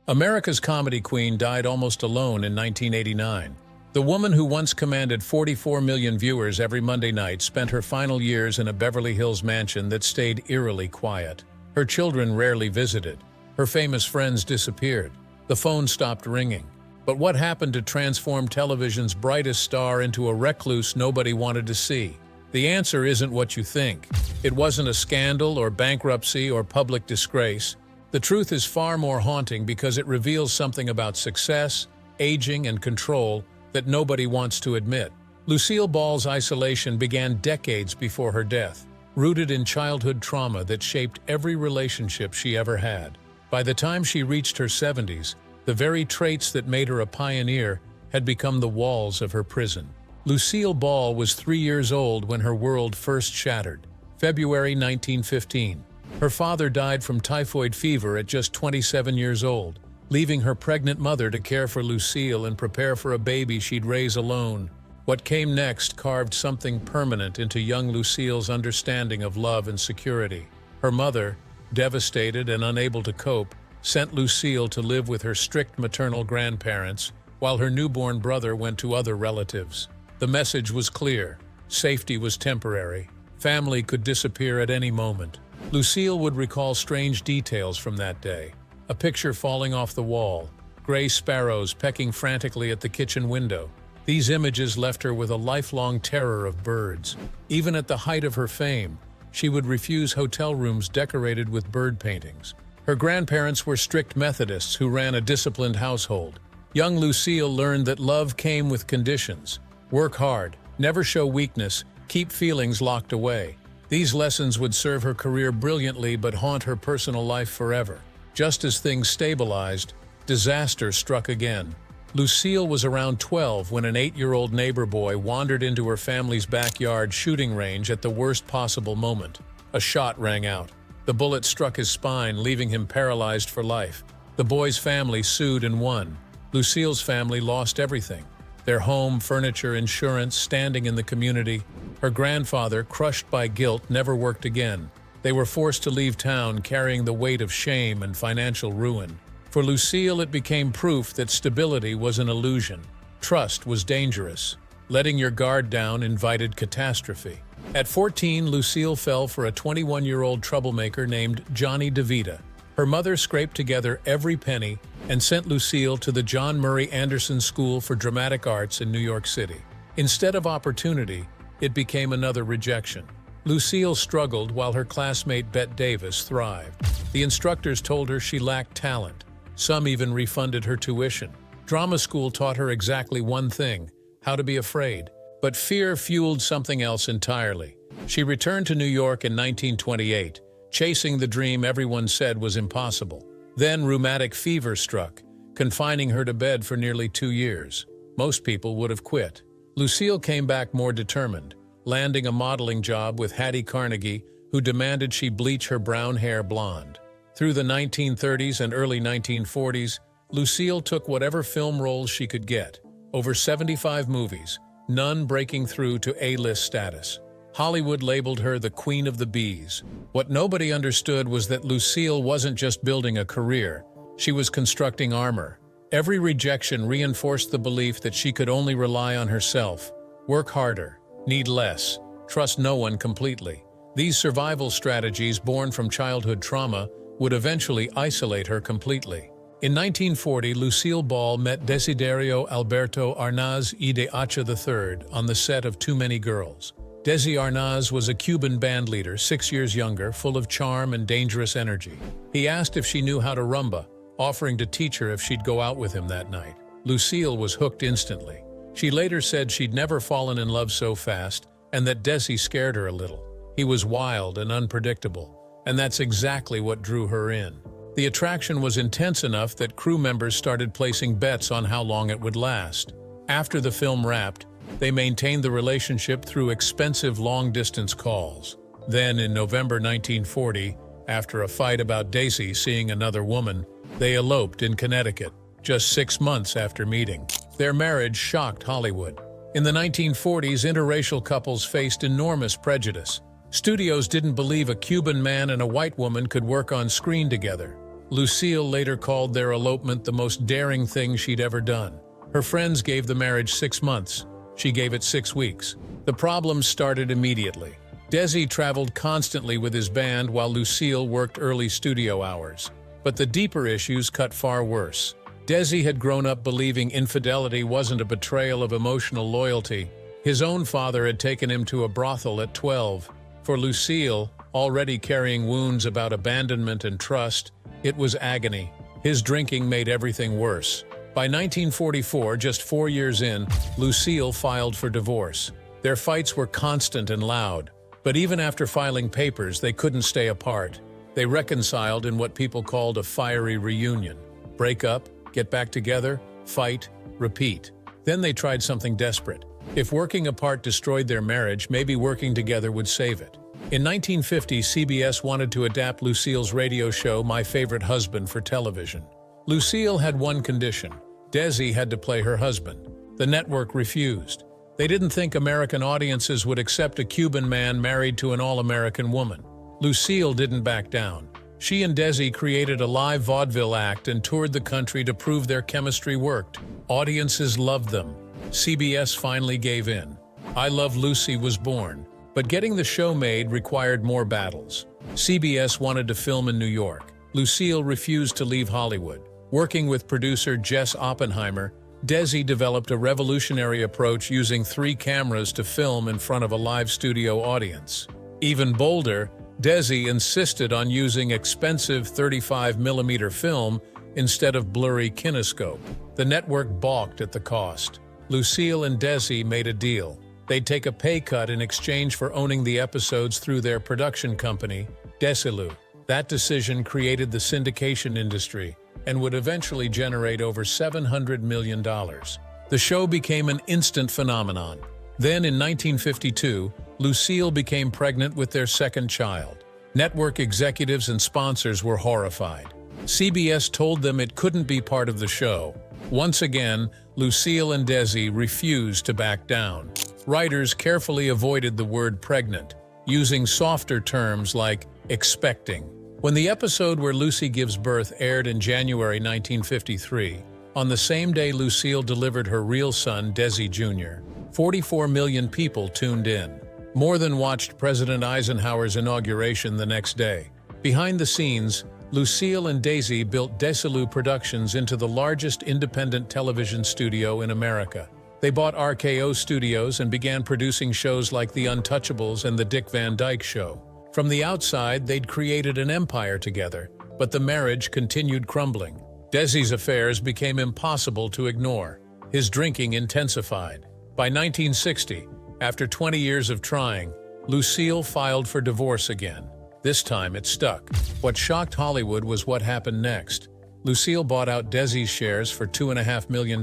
America's comedy queen died almost alone in 1989. The woman who once commanded 44 million viewers every Monday night spent her final years in a Beverly Hills mansion that stayed eerily quiet. Her children rarely visited. Her famous friends disappeared. The phone stopped ringing. But what happened to transform television's brightest star into a recluse nobody wanted to see? The answer isn't what you think. It wasn't a scandal or bankruptcy or public disgrace. The truth is far more haunting because it reveals something about success, aging, and control that nobody wants to admit. Lucille Ball's isolation began decades before her death, rooted in childhood trauma that shaped every relationship she ever had. By the time she reached her 70s, the very traits that made her a pioneer had become the walls of her prison. Lucille Ball was 3 years old when her world first shattered. February 1915. Her father died from typhoid fever at just 27 years old, leaving her pregnant mother to care for Lucille and prepare for a baby she'd raise alone. What came next carved something permanent into young Lucille's understanding of love and security. Her mother, devastated and unable to cope, sent Lucille to live with her strict maternal grandparents, while her newborn brother went to other relatives. The message was clear: safety was temporary. Family could disappear at any moment. Lucille would recall strange details from that day. A picture falling off the wall, gray sparrows pecking frantically at the kitchen window. These images left her with a lifelong terror of birds. Even at the height of her fame, she would refuse hotel rooms decorated with bird paintings. Her grandparents were strict Methodists who ran a disciplined household. Young Lucille learned that love came with conditions. Work hard, never show weakness, keep feelings locked away. These lessons would serve her career brilliantly but haunt her personal life forever. Just as things stabilized, disaster struck again. Lucille was around 12 when an 8-year-old neighbor boy wandered into her family's backyard shooting range at the worst possible moment. A shot rang out. The bullet struck his spine, leaving him paralyzed for life. The boy's family sued and won. Lucille's family lost everything: their home, furniture, insurance, standing in the community. Her grandfather, crushed by guilt, never worked again. They were forced to leave town carrying the weight of shame and financial ruin. For Lucille, it became proof that stability was an illusion. Trust was dangerous. Letting your guard down invited catastrophe. At 14, Lucille fell for a 21-year-old troublemaker named Johnny DeVita. Her mother scraped together every penny and sent Lucille to the John Murray Anderson School for Dramatic Arts in New York City. Instead of opportunity, it became another rejection. Lucille struggled while her classmate Bette Davis thrived. The instructors told her she lacked talent. Some even refunded her tuition. Drama school taught her exactly one thing: how to be afraid. But fear fueled something else entirely. She returned to New York in 1928, chasing the dream everyone said was impossible. Then rheumatic fever struck, confining her to bed for nearly 2 years. Most people would have quit. Lucille came back more determined, landing a modeling job with Hattie Carnegie, who demanded she bleach her brown hair blonde. Through the 1930s and early 1940s, Lucille took whatever film roles she could get. Over 75 movies, none breaking through to A-list status. Hollywood labeled her the Queen of the Bees. What nobody understood was that Lucille wasn't just building a career, she was constructing armor. Every rejection reinforced the belief that she could only rely on herself, work harder, need less, trust no one completely. These survival strategies, born from childhood trauma, would eventually isolate her completely. In 1940, Lucille Ball met Desiderio Alberto Arnaz y de Acha III on the set of Too Many Girls. Desi Arnaz was a Cuban bandleader, 6 years younger, full of charm and dangerous energy. He asked if she knew how to rumba, offering to teach her if she'd go out with him that night. Lucille was hooked instantly. She later said she'd never fallen in love so fast, and that Desi scared her a little. He was wild and unpredictable, and that's exactly what drew her in. The attraction was intense enough that crew members started placing bets on how long it would last. After the film wrapped, they maintained the relationship through expensive long-distance calls. Then, in November 1940, after a fight about Daisy seeing another woman, they eloped in Connecticut, just 6 months after meeting. Their marriage shocked Hollywood. In the 1940s, interracial couples faced enormous prejudice. Studios didn't believe a Cuban man and a white woman could work on screen together. Lucille later called their elopement the most daring thing she'd ever done. Her friends gave the marriage 6 months. She gave it 6 weeks. The problems started immediately. Desi traveled constantly with his band while Lucille worked early studio hours. But the deeper issues cut far worse. Desi had grown up believing infidelity wasn't a betrayal of emotional loyalty. His own father had taken him to a brothel at 12. For Lucille, already carrying wounds about abandonment and trust, it was agony. His drinking made everything worse. By 1944, just 4 years in, Lucille filed for divorce. Their fights were constant and loud, but even after filing papers, they couldn't stay apart. They reconciled in what people called a fiery reunion. Break up, get back together, fight, repeat. Then they tried something desperate. If working apart destroyed their marriage, maybe working together would save it. In 1950, CBS wanted to adapt Lucille's radio show My Favorite Husband for television. Lucille had one condition. Desi had to play her husband. The network refused. They didn't think American audiences would accept a Cuban man married to an all-American woman. Lucille didn't back down. She and Desi created a live vaudeville act and toured the country to prove their chemistry worked. Audiences loved them. CBS finally gave in. I Love Lucy was born. But getting the show made required more battles. CBS wanted to film in New York. Lucille refused to leave Hollywood. Working with producer Jess Oppenheimer, Desi developed a revolutionary approach using 3 cameras to film in front of a live studio audience. Even bolder, Desi insisted on using expensive 35mm film instead of blurry kinescope. The network balked at the cost. Lucille and Desi made a deal. They'd take a pay cut in exchange for owning the episodes through their production company, Desilu. That decision created the syndication industry and would eventually generate over $700 million. The show became an instant phenomenon. Then, in 1952, Lucille became pregnant with their second child. Network executives and sponsors were horrified. CBS told them it couldn't be part of the show. Once again, Lucille and Desi refused to back down. Writers carefully avoided the word pregnant, using softer terms like expecting. When the episode where Lucy gives birth aired in January 1953, on the same day Lucille delivered her real son, Desi Jr., 44 million people tuned in. More than watched President Eisenhower's inauguration the next day. Behind the scenes, Lucille and Desi built Desilu Productions into the largest independent television studio in America. They bought RKO Studios and began producing shows like The Untouchables and The Dick Van Dyke Show. From the outside, they'd created an empire together, but the marriage continued crumbling. Desi's affairs became impossible to ignore. His drinking intensified. By 1960, after 20 years of trying, Lucille filed for divorce again. This time it stuck. What shocked Hollywood was what happened next. Lucille bought out Desi's shares for $2.5 million,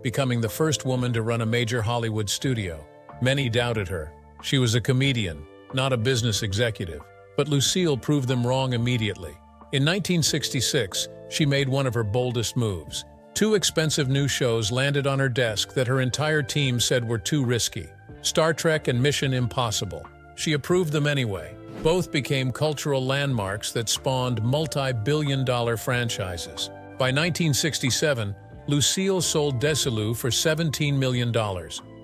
becoming the first woman to run a major Hollywood studio. Many doubted her. She was a comedian, not a business executive. But Lucille proved them wrong immediately. In 1966, she made one of her boldest moves. 2 expensive new shows landed on her desk that her entire team said were too risky: Star Trek and Mission Impossible. She approved them anyway. Both became cultural landmarks that spawned multi-billion-dollar franchises. By 1967, Lucille sold Desilu for $17 million,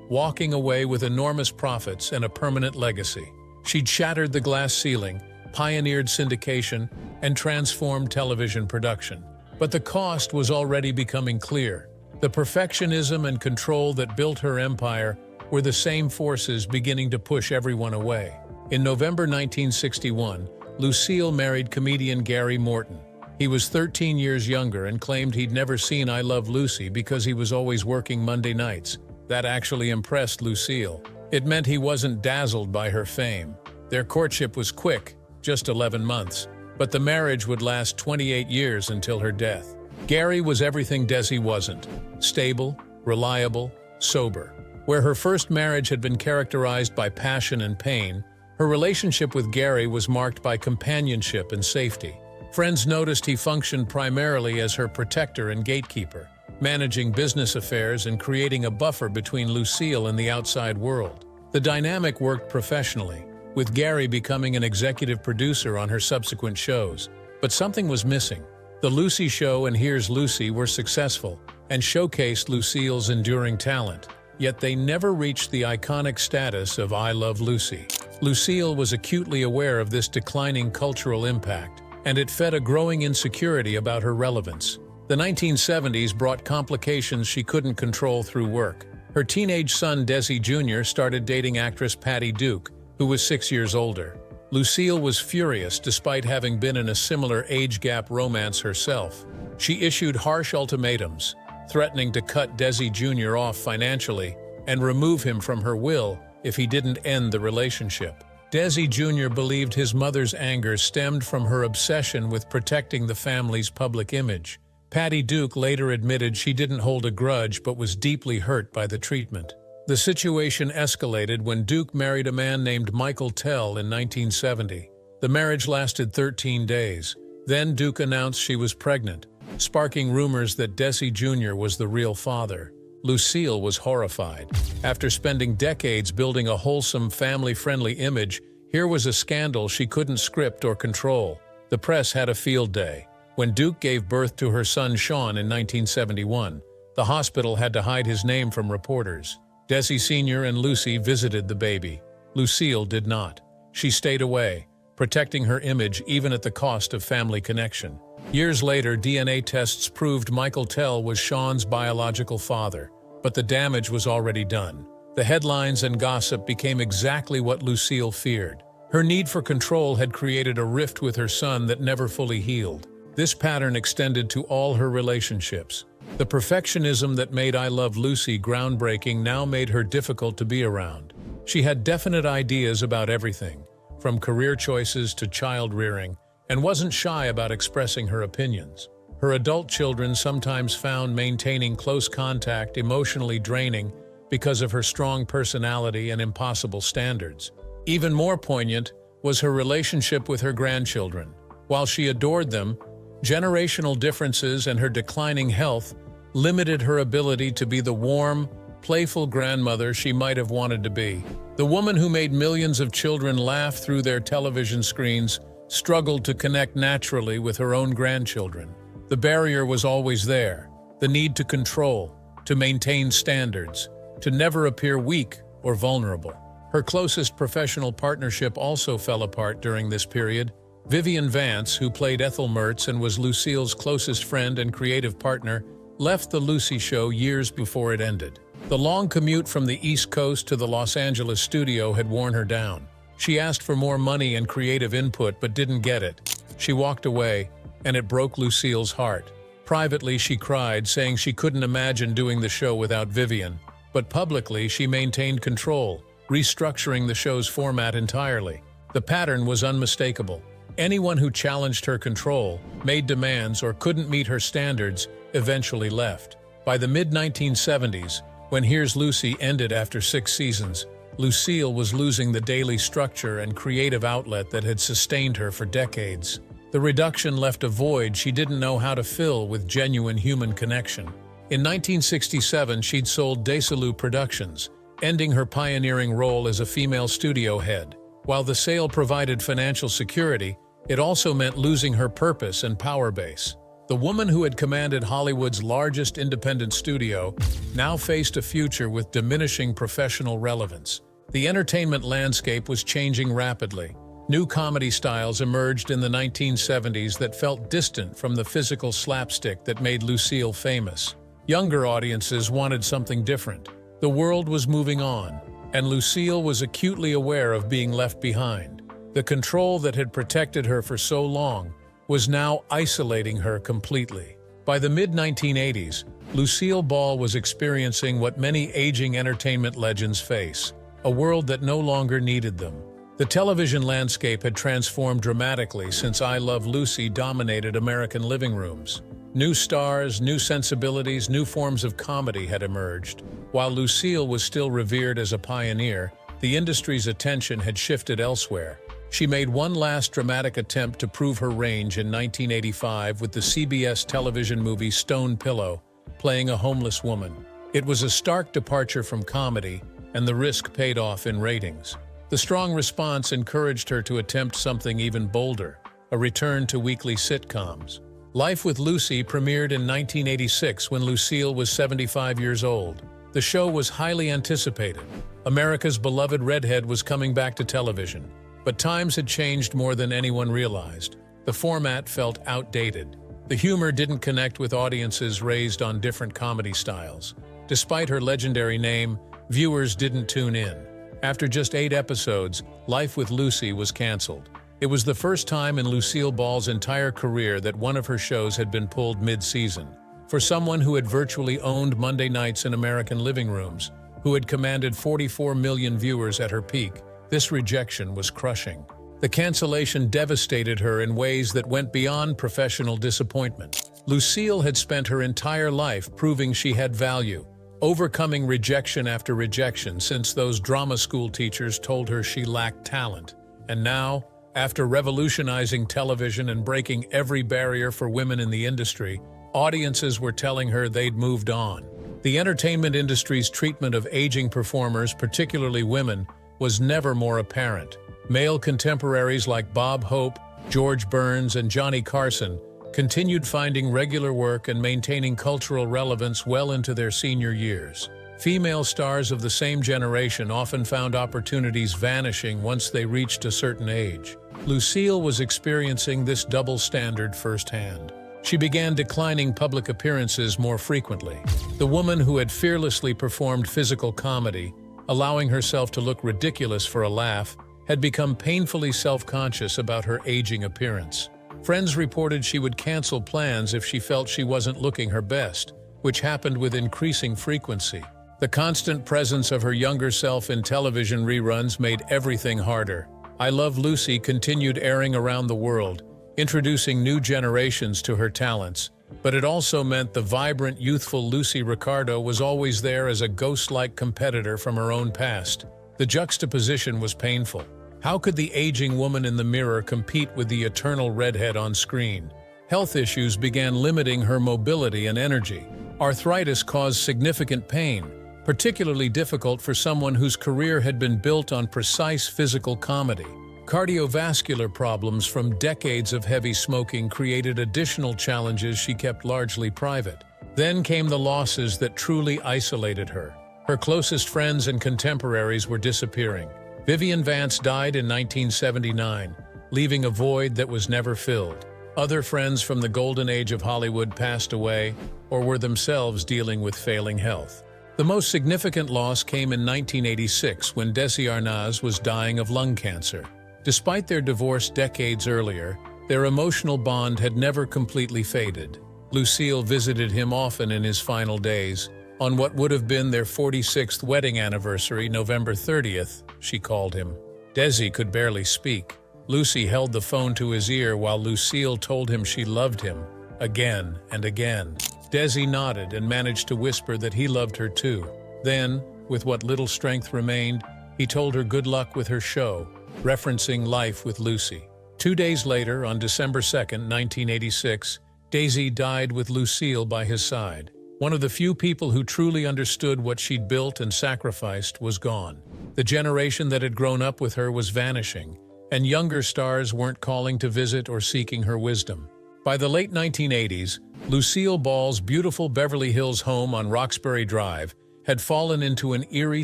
walking away with enormous profits and a permanent legacy. She'd shattered the glass ceiling, pioneered syndication, and transformed television production. But the cost was already becoming clear. The perfectionism and control that built her empire were the same forces beginning to push everyone away. In November 1961, Lucille married comedian Gary Morton. He was 13 years younger and claimed he'd never seen I Love Lucy because he was always working Monday nights. That actually impressed Lucille. It meant he wasn't dazzled by her fame. Their courtship was quick, just 11 months. But the marriage would last 28 years until her death. Gary was everything Desi wasn't: stable, reliable, sober. Where her first marriage had been characterized by passion and pain, her relationship with Gary was marked by companionship and safety. Friends noticed he functioned primarily as her protector and gatekeeper, managing business affairs and creating a buffer between Lucille and the outside world. The dynamic worked professionally, with Gary becoming an executive producer on her subsequent shows. But something was missing. The Lucy Show and Here's Lucy were successful and showcased Lucille's enduring talent, yet they never reached the iconic status of I Love Lucy. Lucille was acutely aware of this declining cultural impact, and it fed a growing insecurity about her relevance. The 1970s brought complications she couldn't control through work. Her teenage son Desi Jr. started dating actress Patty Duke, who was 6 years older. Lucille was furious despite having been in a similar age gap romance herself. She issued harsh ultimatums, threatening to cut Desi Jr. off financially and remove him from her will if he didn't end the relationship. Desi Jr. believed his mother's anger stemmed from her obsession with protecting the family's public image. Patty Duke later admitted she didn't hold a grudge but was deeply hurt by the treatment. The situation escalated when Duke married a man named Michael Tell in 1970. The marriage lasted 13 days. Then Duke announced she was pregnant, sparking rumors that Desi Jr. was the real father. Lucille was horrified. After spending decades building a wholesome, family-friendly image, here was a scandal she couldn't script or control. The press had a field day. When Duke gave birth to her son Sean in 1971, the hospital had to hide his name from reporters. Desi Sr. and Lucy visited the baby. Lucille did not. She stayed away, protecting her image even at the cost of family connection. Years later, DNA tests proved Michael Tell was Sean's biological father, but the damage was already done. The headlines and gossip became exactly what Lucille feared. Her need for control had created a rift with her son that never fully healed. This pattern extended to all her relationships. The perfectionism that made I Love Lucy groundbreaking now made her difficult to be around. She had definite ideas about everything, from career choices to child rearing, and wasn't shy about expressing her opinions. Her adult children sometimes found maintaining close contact emotionally draining because of her strong personality and impossible standards. Even more poignant was her relationship with her grandchildren. While she adored them, generational differences and her declining health limited her ability to be the warm, playful grandmother she might have wanted to be. The woman who made millions of children laugh through their television screens struggled to connect naturally with her own grandchildren. The barrier was always there, the need to control, to maintain standards, to never appear weak or vulnerable. Her closest professional partnership also fell apart during this period. Vivian Vance, who played Ethel Mertz and was Lucille's closest friend and creative partner, left The Lucy Show years before it ended. The long commute from the East Coast to the Los Angeles studio had worn her down. She asked for more money and creative input but didn't get it. She walked away, and it broke Lucille's heart. Privately, she cried, saying she couldn't imagine doing the show without Vivian. But publicly, she maintained control, restructuring the show's format entirely. The pattern was unmistakable. Anyone who challenged her control, made demands, or couldn't meet her standards eventually left. By the mid-1970s, when Here's Lucy ended after 6 seasons, Lucille was losing the daily structure and creative outlet that had sustained her for decades. The reduction left a void she didn't know how to fill with genuine human connection. In 1967, she'd sold Desilu Productions, ending her pioneering role as a female studio head. While the sale provided financial security, it also meant losing her purpose and power base. The woman who had commanded Hollywood's largest independent studio now faced a future with diminishing professional relevance. The entertainment landscape was changing rapidly. New comedy styles emerged in the 1970s that felt distant from the physical slapstick that made Lucille famous. Younger audiences wanted something different. The world was moving on, and Lucille was acutely aware of being left behind. The control that had protected her for so long was now isolating her completely. By the mid-1980s, Lucille Ball was experiencing what many aging entertainment legends face, a world that no longer needed them. The television landscape had transformed dramatically since I Love Lucy dominated American living rooms. New stars, new sensibilities, new forms of comedy had emerged. While Lucille was still revered as a pioneer, the industry's attention had shifted elsewhere. She made one last dramatic attempt to prove her range in 1985 with the CBS television movie Stone Pillow, playing a homeless woman. It was a stark departure from comedy, and the risk paid off in ratings. The strong response encouraged her to attempt something even bolder, a return to weekly sitcoms. Life with Lucy premiered in 1986 when Lucille was 75 years old. The show was highly anticipated. America's beloved redhead was coming back to television. But times had changed more than anyone realized. The format felt outdated. The humor didn't connect with audiences raised on different comedy styles. Despite her legendary name, viewers didn't tune in. After just 8 episodes, Life with Lucy was canceled. It was the first time in Lucille Ball's entire career that one of her shows had been pulled mid-season. For someone who had virtually owned Monday nights in American living rooms, who had commanded 44 million viewers at her peak, this rejection was crushing. The cancellation devastated her in ways that went beyond professional disappointment. Lucille had spent her entire life proving she had value, overcoming rejection after rejection since those drama school teachers told her she lacked talent. And now, after revolutionizing television and breaking every barrier for women in the industry, audiences were telling her they'd moved on. The entertainment industry's treatment of aging performers, particularly women, was never more apparent. Male contemporaries like Bob Hope, George Burns, and Johnny Carson continued finding regular work and maintaining cultural relevance well into their senior years. Female stars of the same generation often found opportunities vanishing once they reached a certain age. Lucille was experiencing this double standard firsthand. She began declining public appearances more frequently. The woman who had fearlessly performed physical comedy, allowing herself to look ridiculous for a laugh, had become painfully self-conscious about her aging appearance. Friends reported she would cancel plans if she felt she wasn't looking her best, which happened with increasing frequency. The constant presence of her younger self in television reruns made everything harder. I Love Lucy continued airing around the world, introducing new generations to her talents, but it also meant the vibrant, youthful Lucy Ricardo was always there as a ghost-like competitor from her own past. The juxtaposition was painful. How could the aging woman in the mirror compete with the eternal redhead on screen? Health issues began limiting her mobility and energy. Arthritis caused significant pain, particularly difficult for someone whose career had been built on precise physical comedy. Cardiovascular problems from decades of heavy smoking created additional challenges she kept largely private. Then came the losses that truly isolated her. Her closest friends and contemporaries were disappearing. Vivian Vance died in 1979, leaving a void that was never filled. Other friends from the golden age of Hollywood passed away or were themselves dealing with failing health. The most significant loss came in 1986 when Desi Arnaz was dying of lung cancer. Despite their divorce decades earlier, their emotional bond had never completely faded. Lucille visited him often in his final days. On what would have been their 46th wedding anniversary, November 30th, she called him. Desi could barely speak. Lucy held the phone to his ear while Lucille told him she loved him, again and again. Desi nodded and managed to whisper that he loved her too. Then, with what little strength remained, he told her good luck with her show, referencing Life with Lucy. 2 days later, on December 2, 1986, Desi died with Lucille by his side. One of the few people who truly understood what she'd built and sacrificed was gone. The generation that had grown up with her was vanishing, and younger stars weren't calling to visit or seeking her wisdom. By the late 1980s, Lucille Ball's beautiful Beverly Hills home on Roxbury Drive had fallen into an eerie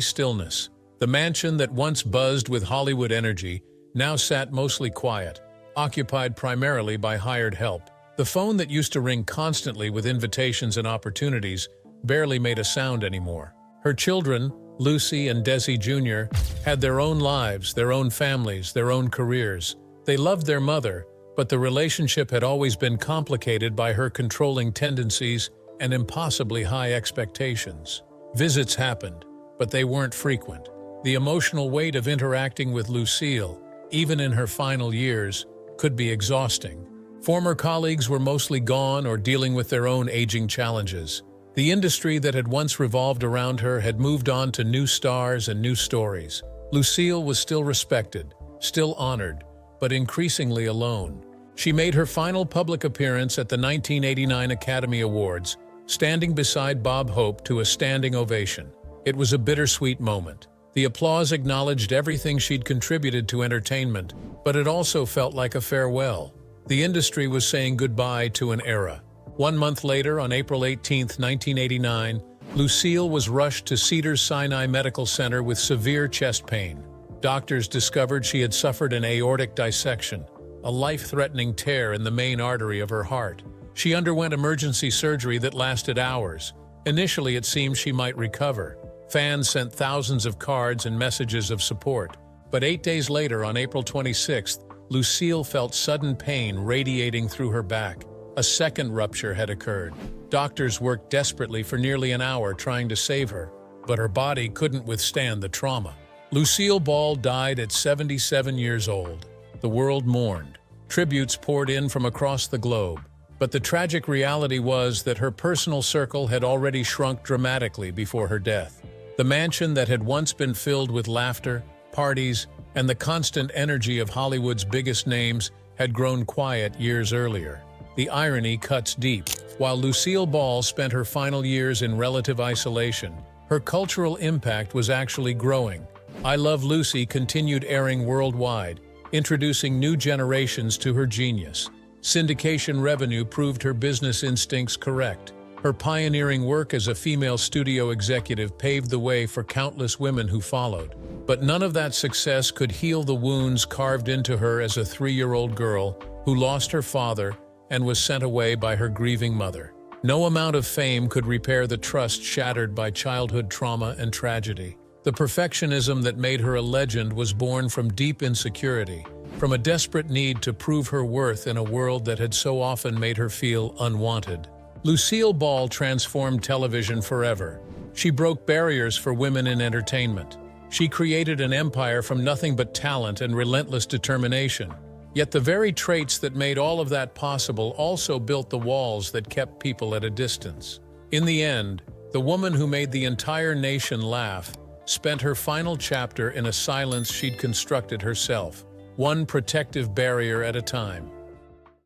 stillness. The mansion that once buzzed with Hollywood energy now sat mostly quiet, occupied primarily by hired help. The phone that used to ring constantly with invitations and opportunities barely made a sound anymore. Her children, Lucy and Desi Jr., had their own lives, their own families, their own careers. They loved their mother, but the relationship had always been complicated by her controlling tendencies and impossibly high expectations. Visits happened, but they weren't frequent. The emotional weight of interacting with Lucille, even in her final years, could be exhausting. Former colleagues were mostly gone or dealing with their own aging challenges. The industry that had once revolved around her had moved on to new stars and new stories. Lucille was still respected, still honored, but increasingly alone. She made her final public appearance at the 1989 Academy Awards, standing beside Bob Hope to a standing ovation. It was a bittersweet moment. The applause acknowledged everything she'd contributed to entertainment, but it also felt like a farewell. The industry was saying goodbye to an era. 1 month later, on April 18, 1989, Lucille was rushed to Cedars-Sinai Medical Center with severe chest pain. Doctors discovered she had suffered an aortic dissection, a life-threatening tear in the main artery of her heart. She underwent emergency surgery that lasted hours. Initially, it seemed she might recover. Fans sent thousands of cards and messages of support. But 8 days later, on April 26th, Lucille felt sudden pain radiating through her back. A second rupture had occurred. Doctors worked desperately for nearly an hour trying to save her, but her body couldn't withstand the trauma. Lucille Ball died at 77 years old. The world mourned. Tributes poured in from across the globe. But the tragic reality was that her personal circle had already shrunk dramatically before her death. The mansion that had once been filled with laughter, parties, and the constant energy of Hollywood's biggest names had grown quiet years earlier. The irony cuts deep. While Lucille Ball spent her final years in relative isolation, her cultural impact was actually growing. I Love Lucy continued airing worldwide, introducing new generations to her genius. Syndication revenue proved her business instincts correct. Her pioneering work as a female studio executive paved the way for countless women who followed. But none of that success could heal the wounds carved into her as a 3-year-old girl who lost her father and was sent away by her grieving mother. No amount of fame could repair the trust shattered by childhood trauma and tragedy. The perfectionism that made her a legend was born from deep insecurity, from a desperate need to prove her worth in a world that had so often made her feel unwanted. Lucille Ball transformed television forever. She broke barriers for women in entertainment. She created an empire from nothing but talent and relentless determination. Yet the very traits that made all of that possible also built the walls that kept people at a distance. In the end, the woman who made the entire nation laugh spent her final chapter in a silence she'd constructed herself, one protective barrier at a time.